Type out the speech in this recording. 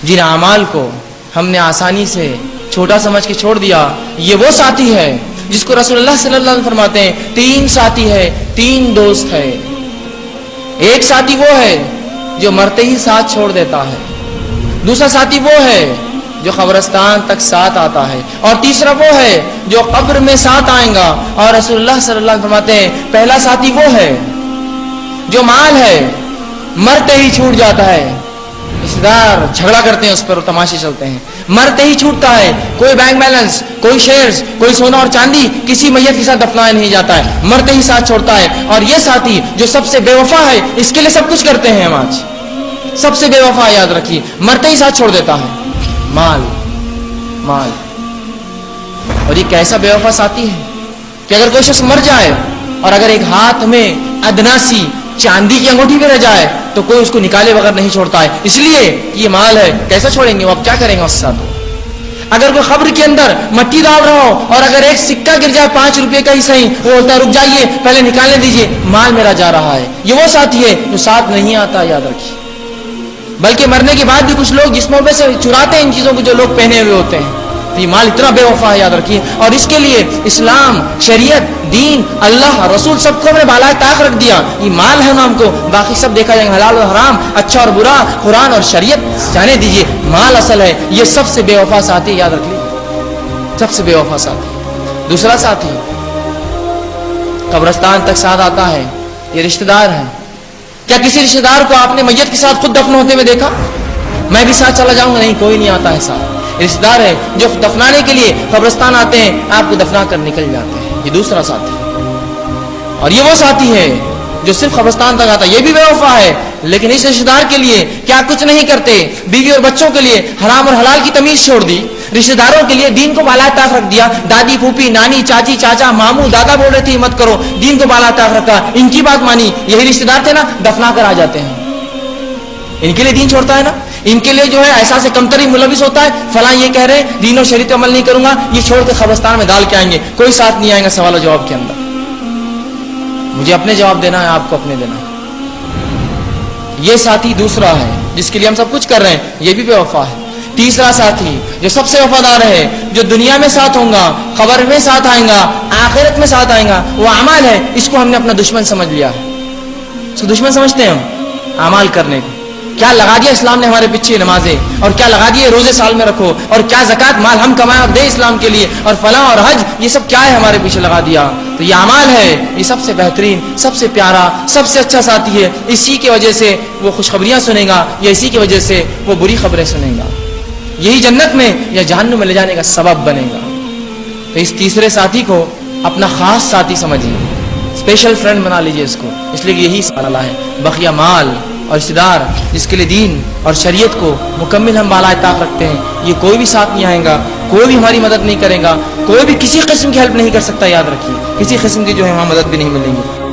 جن اعمال کو ہم نے آسانی سے چھوٹا سمجھ کے چھوڑ دیا، یہ وہ ساتھی ہے جس کو رسول اللہ صلی اللہ علیہ وسلم فرماتے ہیں 3 ساتھی ہے، 3 دوست ہے۔ ایک ساتھی وہ ہے جو مرتے ہی ساتھ چھوڑ دیتا ہے، دوسرا ساتھی وہ ہے جو قبرستان تک ساتھ آتا ہے، اور تیسرا وہ ہے جو قبر میں ساتھ آئیں گا۔ اور رسول اللہ صلی اللہ علیہ وسلم فرماتے ہیں پہلا ساتھی وہ ہے جو مال ہے مرتے ہی چھوٹ جاتا ہے، رشتے دار جھگڑا کرتے ہیں اس پر، تماشے چلتے ہیں، مرتے ہی چھوٹتا ہے، کوئی بینک بیلنس، کوئی شیئرز، کوئی سونا اور چاندی کسی میت کے ساتھ دفنایا نہیں جاتا ہے، مرتے ہی ساتھ چھوڑتا ہے۔ اور یہ ساتھی جو سب سے بے وفا ہے، اس کے لیے سب کچھ کرتے ہیں ہم آج، سب سے بے وفا یاد رکھیے، مرتے ہی ساتھ چھوڑ دیتا ہے، مال۔ اور یہ کیسا بے وفا ساتھی ہے کہ اگر کوئی شخص مر جائے اور اگر ایک ہاتھ میں ادنا سی چاندی کی انگوٹھی بھی رہ جائے تو کوئی اس کو نکالے بغیر نہیں چھوڑتا ہے، اس لیے یہ مال ہے، کیسا چھوڑیں گے، وہ اب کیا کریں گے اس ساتھ۔ اگر کوئی قبر کے اندر مٹی ڈال رہا ہو اور اگر ایک سکہ گر جائے 5 روپے کا ہی صحیح، وہ ہوتا ہے رک جائیے پہلے نکالنے دیجیے، مال میرا جا رہا ہے۔ یہ وہ ساتھی ہے جو ساتھ نہیں آتا، یاد رکھیے۔ بلکہ مرنے کے بعد بھی کچھ لوگ جسموں میں سے چراتے ہیں ان چیزوں کو جو لوگ پہنے ہوئے ہوتے ہیں، تو یہ مال اتنا بے وفا ہے، یاد رکھیے۔ اور اس کے لیے اسلام، شریعت، دین، اللہ، رسول سب کو ہم نے بالائے طاق رکھ دیا۔ یہ مال ہے نام کو، باقی سب دیکھا جائے گا، حلال و حرام، اچھا اور برا، قرآن اور شریعت، جانے دیجیے، مال اصل ہے۔ یہ سب سے بے وفا ساتھی، یاد رکھ لیجیے، سب سے بے وفا ساتھی۔ دوسرا ساتھی قبرستان تک ساتھ آتا ہے، یہ رشتہ دار ہے۔ کیا کسی رشتہ دار کو آپ نے میت کے ساتھ خود دفن ہوتے ہوئے دیکھا؟ میں بھی ساتھ چلا جاؤں گا، نہیں، کوئی نہیں آتا ہے ساتھ۔ رشتہ دار ہے جو دفنانے کے لیے قبرستان آتے ہیں، آپ کو دفنا کر نکل جاتے ہیں، یہ دوسرا ساتھی۔ اور یہ وہ ساتھی ہے جو صرف قبرستان تک آتا ہے، یہ بھی بے وفا ہے، لیکن اس رشتہ دار کے لیے کیا کچھ نہیں کرتے، بیوی اور بچوں کے لیے حرام اور حلال کی تمیز چھوڑ دی، رشتہ داروں کے لیے دین کو بالائے طاق رکھ دیا، دادی، پھوپھی، نانی، چاچی، چاچا، ماموں، دادا بول رہے تھے مت کرو، دین کو بالائے طاق رکھا، ان کی بات مانی، یہی رشتہ دار تھے نا، دفنا کر آ جاتے ہیں۔ ان کے لیے دین چھوڑتا ہے نا، ان کے لیے جو ہے احساس کمتری ملوث ہوتا ہے، فلاں یہ کہہ رہے ہیں دین و شریعت عمل نہیں کروں گا، یہ چھوڑ کے قبرستان میں ڈال کے آئیں گے، کوئی ساتھ نہیں آئیں گا سوال و جواب کے اندر۔ مجھے اپنے جواب دینا ہے، آپ کو اپنے دینا ہے۔ یہ ساتھی دوسرا ہے جس کے لیے ہم سب کچھ کر رہے ہیں، یہ بھی بے وفا ہے۔ تیسرا ساتھی جو سب سے وفادار ہے، جو دنیا میں ساتھ ہوں گا، قبر میں ساتھ آئیں گا، آخرت میں ساتھ آئیں گا، وہ اعمال ہے، اس کو ہم نے اپنا دشمن سمجھ لیا ہے۔ اس کو دشمن سمجھتے ہیں ہم اعمال کرنے کو۔ کیا لگا دیا اسلام نے ہمارے پیچھے نمازیں، اور کیا لگا دیے روزے سال میں رکھو، اور کیا زکوٰۃ مال ہم کمائیں اور دے اسلام کے لیے، اور فلاں اور حج، یہ سب کیا ہے ہمارے پیچھے لگا دیا۔ تو یہ اعمال ہے، یہ سب سے بہترین، سب سے پیارا، سب سے اچھا ساتھی ہے۔ اسی کی وجہ سے وہ خوشخبریاں سنے گا، یا اسی کی وجہ سے وہ بری خبریں سنے گا، یہی جنت میں یا جہنم میں لے جانے کا سبب بنے گا۔ تو اس تیسرے ساتھی کو اپنا خاص ساتھی سمجھیے، اسپیشل فرینڈ بنا لیجیے اس کو، اس لیے یہی سوال ہے۔ بقیہ مال اور رشتہ دار جس کے لیے دین اور شریعت کو مکمل ہم بالائے طاق رکھتے ہیں، یہ کوئی بھی ساتھ نہیں آئے گا، کوئی بھی ہماری مدد نہیں کرے گا، کوئی بھی کسی قسم کی ہیلپ نہیں کر سکتا، یاد رکھیے، کسی قسم کی جو ہے ہمیں مدد بھی نہیں ملیں گی۔